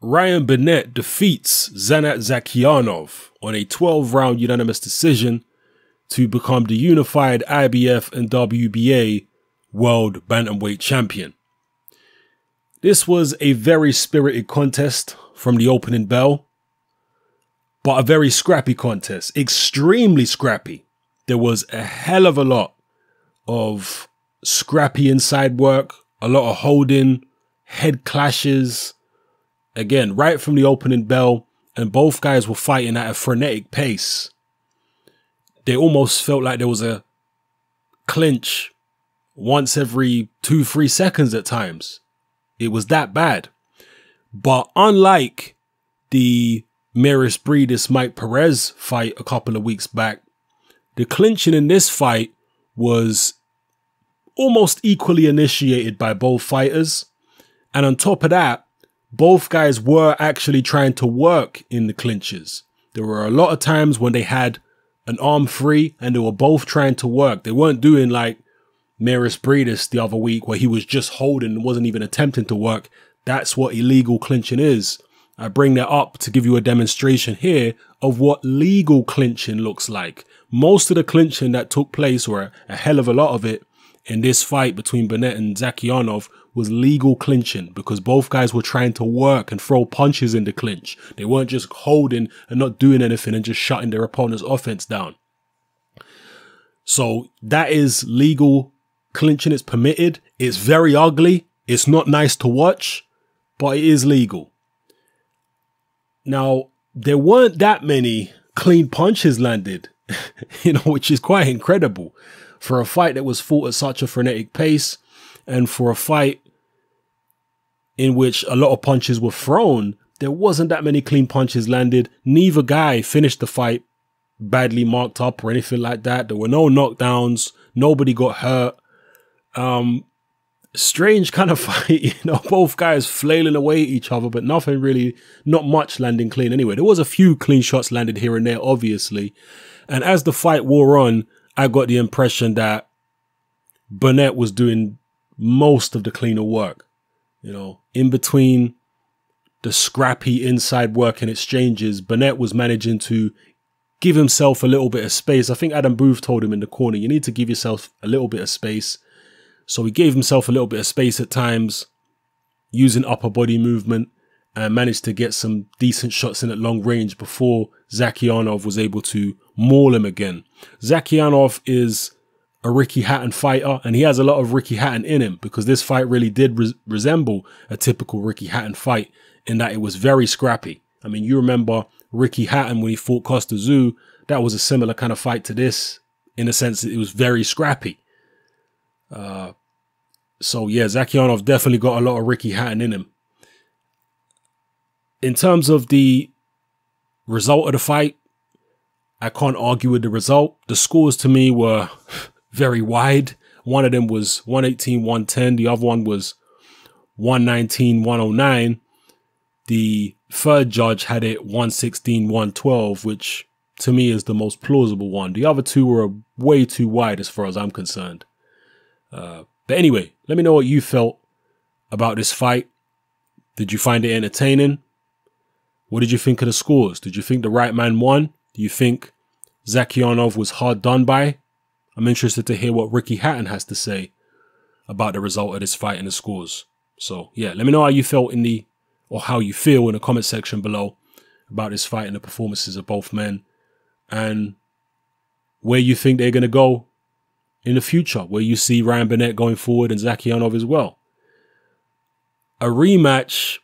Ryan Burnett defeats Zhanat Zhakiyanov on a 12-round unanimous decision to become the unified IBF and WBA World Bantamweight Champion. This was a very spirited contest from the opening bell, but a very scrappy contest, extremely scrappy. There was a hell of a lot of scrappy inside work, a lot of holding, head clashes. Again, right from the opening bell, and both guys were fighting at a frenetic pace. They almost felt like there was a clinch once every 2-3 seconds at times. It was that bad. But unlike the Maris Breedis Mike Perez fight a couple of weeks back, the clinching in this fight was almost equally initiated by both fighters. And on top of that, both guys were actually trying to work in the clinches. There were a lot of times when they had an arm free and they were both trying to work. They weren't doing like Maris Breedis the other week where he was just holding and wasn't even attempting to work. That's what illegal clinching is. I bring that up to give you a demonstration here of what legal clinching looks like. Most of the clinching that took place, or a hell of a lot of it, in this fight between Burnett and Zhakiyanov was legal clinching, because both guys were trying to work and throw punches in the clinch. They weren't just holding and not doing anything and just shutting their opponent's offense down. So that is legal clinching. It's permitted. It's very ugly. It's not nice to watch, but it is legal. Now, there weren't that many clean punches landed, which is quite incredible for a fight that was fought at such a frenetic pace, and for a fight in which a lot of punches were thrown. There wasn't that many clean punches landed. Neither guy finished the fight badly marked up or anything like that. There were no knockdowns. Nobody got hurt. Strange kind of fight, both guys flailing away at each other, but nothing really, not much landing clean anyway. There was a few clean shots landed here and there, obviously. And as the fight wore on, I got the impression that Burnett was doing most of the cleaner work. In between the scrappy inside work and exchanges, Burnett was managing to give himself a little bit of space. I think Adam Booth told him in the corner, you need to give yourself a little bit of space. So he gave himself a little bit of space at times, using upper body movement, and managed to get some decent shots in at long range before Zhakiyanov was able to maul him again. Zhakiyanov is a Ricky Hatton fighter, and he has a lot of Ricky Hatton in him, because this fight really did resemble a typical Ricky Hatton fight in that it was very scrappy. I mean, you remember Ricky Hatton when he fought Costa Tszyu, that was a similar kind of fight to this, in the sense that it was very scrappy. So yeah, Zhakiyanov definitely got a lot of Ricky Hatton in him. In terms of the result of the fight, I can't argue with the result. The scores to me were very wide. One of them was 118-110. The other one was 119-109. The third judge had it 116-112, which to me is the most plausible one. The other two were way too wide as far as I'm concerned. But anyway, let me know what you felt about this fight. Did you find it entertaining? What did you think of the scores? Did you think the right man won? Do you think Zhakiyanov was hard done by? I'm interested to hear what Ricky Hatton has to say about the result of this fight and the scores. So yeah, let me know how you felt how you feel in the comment section below about this fight and the performances of both men, and where you think they're going to go in the future, where you see Ryan Burnett going forward and Zhakiyanov as well. A rematch,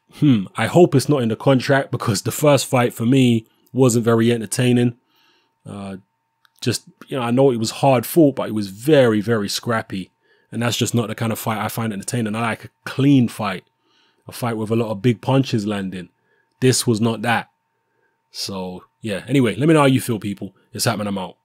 I hope it's not in the contract, because the first fight for me wasn't very entertaining. I know it was hard fought, but it was very, very scrappy. And that's just not the kind of fight I find entertaining. I like a clean fight, a fight with a lot of big punches landing. This was not that. So yeah, anyway, let me know how you feel, people. It's happening. I'm out.